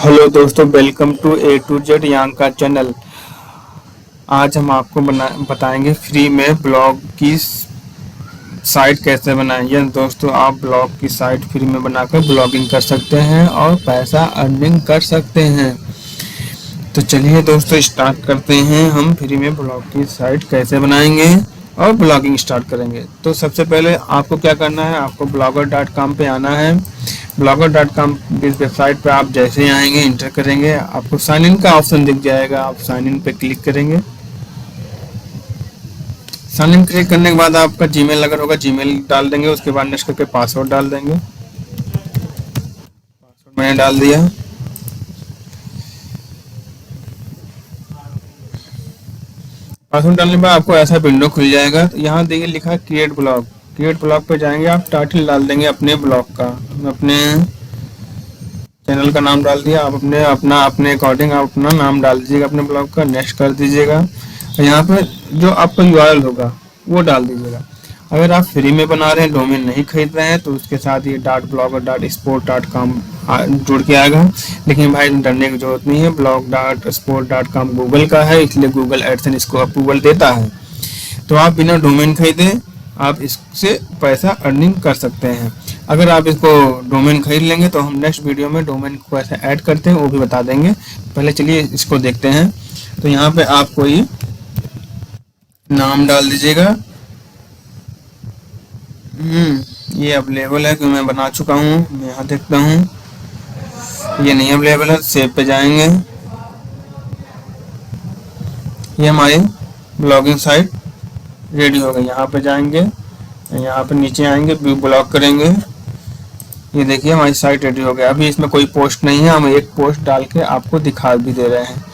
Hello दोस्तों, welcome to A to Z यांग का चैनल। आज हम आपको बताएंगे फ्री में ब्लॉग की साइट कैसे बनाएं। यस दोस्तों, आप ब्लॉग की साइट फ्री में बनाकर ब्लॉगिंग कर सकते हैं और पैसा अर्निंग कर सकते हैं। तो चलिए दोस्तों, स्टार्ट करते हैं। हम फ्री में ब्लॉग की साइट कैसे बनाएंगे और ब्लॉगिंग स्टार्ट करेंगे। तो सबसे पहले आपको क्या करना है, आपको blogger.com पे आना है। blogger.com इस वेबसाइट पे आप जैसे ही आएंगे, इंटर करेंगे, आपको साइन इन का ऑप्शन दिख जाएगा। आप साइन इन पे क्लिक करेंगे। साइन इन क्लिक करने के बाद आपका जीमेल अगर होगा जीमेल डाल देंगे। उसके बाद नेक्स्ट करके पासवर्ड डाल देंगे। पासवर्ड मैंने डाल दिया। पासवर्ड डालने के बाद आपको ऐसा विंडो खुल जाएगा। तो यहाँ देखिए लिखा है क्रिएट ब्लॉग। क्रिएट ब्लॉग पे जाएंगे, आप टाइटल डाल देंगे अपने ब्लॉग का। अपने चैनल का नाम डाल दिया। आप अपने अकॉर्डिंग आप अपना नाम डाल दीजिएगा अपने ब्लॉग का। नेक्स्ट कर दीजिएगा। और यहाँ पे जो आपका यूआरएल होगा वो डाल दीजिएगा। अगर आप फ्री में बना रहे हैं, डोमेन नहीं खरीद रहे हैं, तो उसके साथ ये .blogger.sport.com जुड़ के आएगा। लेकिन भाई डरने की जरूरत नहीं है। blog.sport.com गूगल का है, इसलिए गूगल एडसेंस इसको अप्रूवल देता है। तो आप बिना डोमेन खरीदे आप इससे पैसा अर्निंग कर सकते हैं। अगर आप इसको डोमेन खरीद लेंगे तो हम नेक्स्ट वीडियो में डोमेन को कैसे ऐड करते हैं वो भी बता देंगे। पहले चलिए इसको देखते हैं। तो यहाँ पे आप कोई नाम डाल दीजिएगा। ये अवेलेबल है कि मैं बना चुका हूँ। मैं यहाँ देखता हूँ ये नहीं अवेलेबल है। सेव पे जाएंगे। ये हमारी ब्लॉगिंग साइट रेडी हो गई। यहाँ पे जाएंगे, यहाँ पे नीचे आएंगे, व्यू ब्लॉक करेंगे। ये देखिए हमारी साइट रेडी हो गया। अभी इसमें कोई पोस्ट नहीं है, हम एक पोस्ट डाल के आपको दिखा भी दे रहे हैं।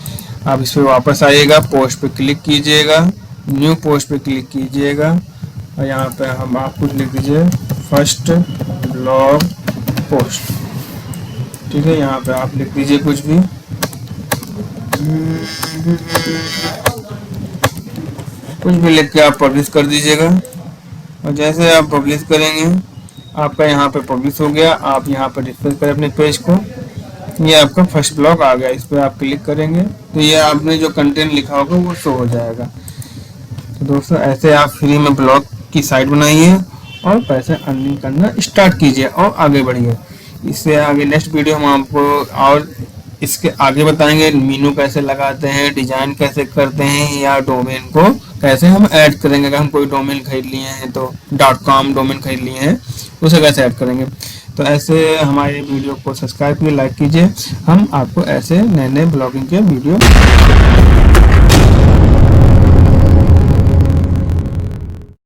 आप इस पर वापस आइएगा, पोस्ट पे क्लिक कीजिएगा, न्यू पोस्ट पे क्लिक कीजिएगा और यहाँ पे हम आप कुछ लिख दीजिए, फर्स्ट ब्लॉग पोस्ट। ठीक है, यहाँ पे आप लिख दीजिए कुछ भी। कुछ भी लिख के आप पब्लिश कर दीजिएगा। और जैसे आप पब्लिश करेंगे आपका यहाँ पे पब्लिश हो गया। आप यहाँ पर रिफ्रेश करें अपने पेज को। ये आपका फर्स्ट ब्लॉग आ गया। इस पर आप क्लिक करेंगे तो ये आपने जो कंटेंट लिखा होगा वो शो हो जाएगा। तो दोस्तों ऐसे आप फ्री में ब्लॉग की साइट बनाइए और पैसे अर्निंग करना स्टार्ट कीजिए और आगे बढ़िए। इससे आगे नेक्स्ट वीडियो हम आपको और इसके आगे बताएंगे मीनू कैसे लगाते हैं, डिजाइन कैसे करते हैं, या डोमेन को कैसे हम ऐड करेंगे। अगर हम कोई डोमेन खरीद लिए हैं तो .com डोमेन खरीद लिए हैं, उसे कैसे ऐड करेंगे। तो ऐसे हमारे वीडियो को सब्सक्राइब कीजिए, लाइक कीजिए। हम आपको ऐसे नए नए ब्लॉगिंग के वीडियो